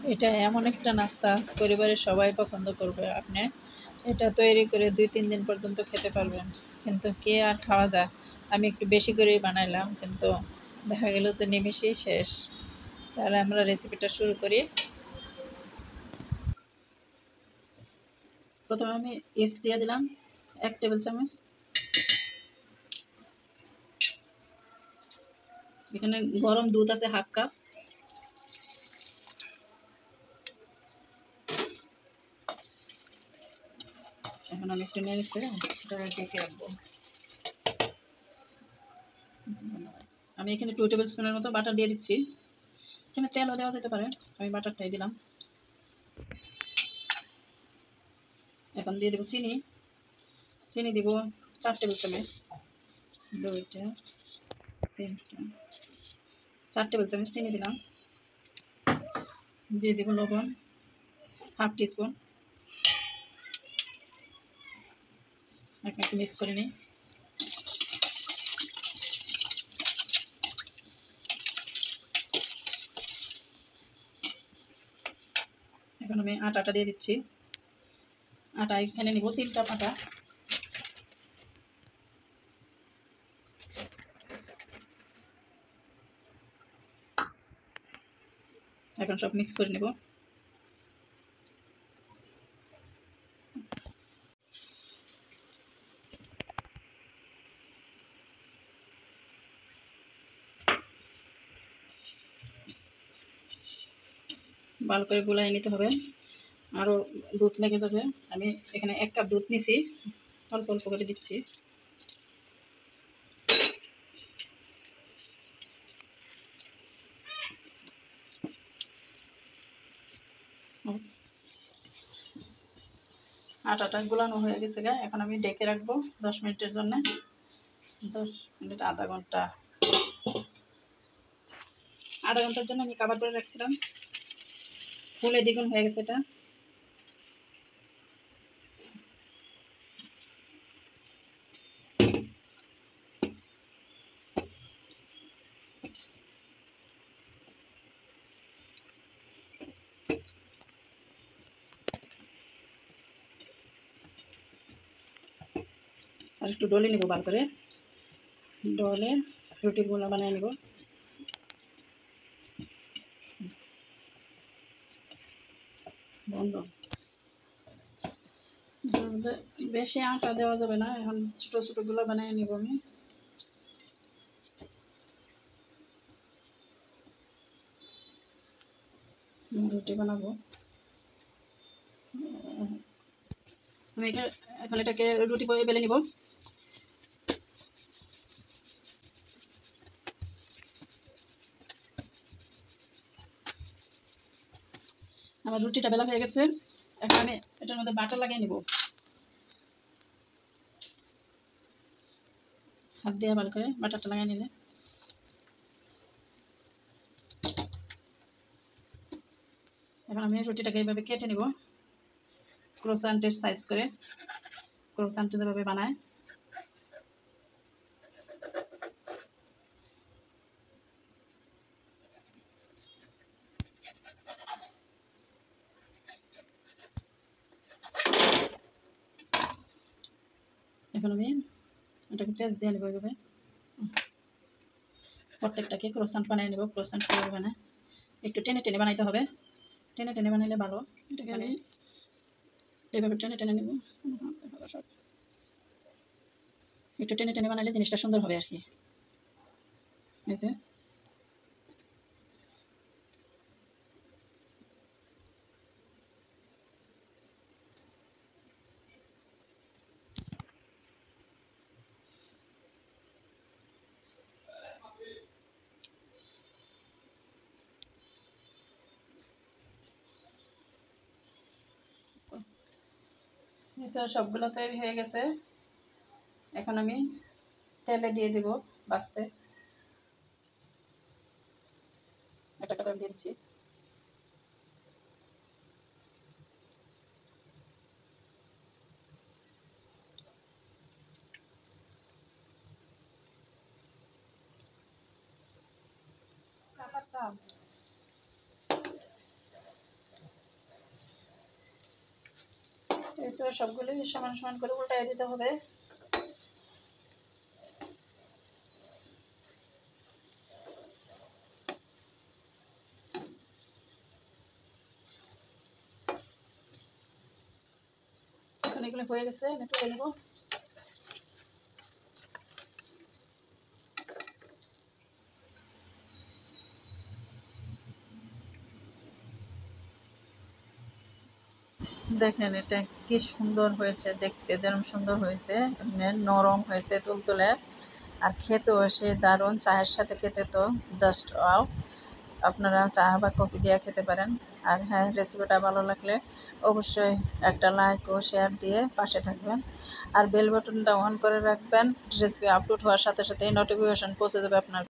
এটা এমন একটা নাস্তা পরিবারের সবাই পছন্দ করবে। আপনি এটা তৈরি করে ২-৩ দিন পর্যন্ত খেতে পারবেন। কিন্তু কে আর খাওয়া যায়? আমি একটু বেশি করেই বানাইলাম, কিন্তু দেখা গেল যে নিমেষেই শেষ। তাহলে আমরা রেসিপিটা শুরু করি। প্রথমে আমি ইস্ট দিয়ে দিলাম ১ টেবিল চামচ। এখানে গরম দুধ আছে ১/২ কাপ। এখন আমি একটু নেড়ে চেড়ে এটা ঢেকে রাখবো। আমি এখানে 2 টেবিল স্পুনের মতো বাটার দিয়ে দিচ্ছি। এখানে তেলও দেওয়া যেতে পারে, আমি বাটারটাই দিলাম। এখন দিয়ে দেবো চিনি। চিনি দিব ৪ টেবিল চামচ। ২টা, ৩টা, ৪ টেবিল চামচ চিনি দিলাম। দিয়ে দিব লবণ 1/2 টিস্পুন। এখন একটু মিক্স করে নিই। এখন আমি আটাটা দিয়ে দিচ্ছি। আটা এখানে নিব 3 কাপ আটা। এখন সব মিক্স করে নেব। ভালো করে গুলায় নিতে হবে, আরও দুধ লেগে যাবে। আমি এখানে 1 কাপ দুধ নিছি, অল্প অল্প করে দিচ্ছি। আটাটা গুলানো হয়ে গেছে গা। এখন আমি ঢেকে রাখবো 10 মিনিটের জন্য। 10 মিনিট, আধা ঘন্টা, আধা ঘন্টার জন্য আমি কভার করে রাখছিলাম। ফুলে দ্বিগুণ হয়ে গেছে এটা। আর একটু ডলে নেবো ভালো করে। ডলে রুটির গোলা বানিয়ে নেব। বন্ধ। বেশি আটা দেওয়া যাবে না, এখন ছোটো ছোটোগুলো বানিয়ে নিব আমি। রুটি বানাবো আমি। এখন এটাকে রুটি করে বেলে নিব। আমার রুটিটা বেলা হয়ে গেছে। এখন আমি এটার মধ্যে বাটার লাগিয়ে নিব। হাত দিয়ে ভালো করে বাটারটা লাগিয়ে নিলে এখন আমি রুটিটাকে এইভাবে কেটে নিব ক্রোসান্টের সাইজ করে। ক্রোসান্ট যেভাবে বানায় এখন আমি এটাকে প্রেস দিয়ে নেব এইভাবে। প্রত্যেকটাকে ক্রোসান্ট বানিয়ে নেব। ক্রোসান্ট কীভাবে বানায় একটু টেনে টেনে বানাইতে হবে। টেনে টেনে বানাইলে ভালো। এটাকে আমি এইভাবে টেনে টেনে নেব। একটু টেনে টেনে বানাইলে জিনিসটা সুন্দর হবে আর কি। এই যে তো সবগুলো তৈরি হয়ে গেছে। এখন আমি তেলে দিয়ে দেব ভাজতে। একটা একটা করে দিয়ে দিচ্ছি। এই তো সবগুলোই সমান সমান করে উল্টায় দিতে হবে। এখন এগুলো হয়ে গেছে, আমি তুলে নেব। দেখেন এটা কি সুন্দর হয়েছে, দেখতে যেরকম সুন্দর হয়েছে, নরম হয়েছে তুলতুলে, আর খেতেও সে দারুণ। চায়ের সাথে খেতে তো জাস্ট ওয়াও। আপনারা চা বা কফি দিয়ে খেতে পারেন। আর হ্যাঁ, রেসিপিটা ভালো লাগলে অবশ্যই একটা লাইক ও শেয়ার দিয়ে পাশে থাকবেন, আর বেল বাটনটা অন করে রাখবেন। রেসিপি আপলোড হওয়ার সাথে সাথে নোটিফিকেশন পৌঁছে যাবে আপনার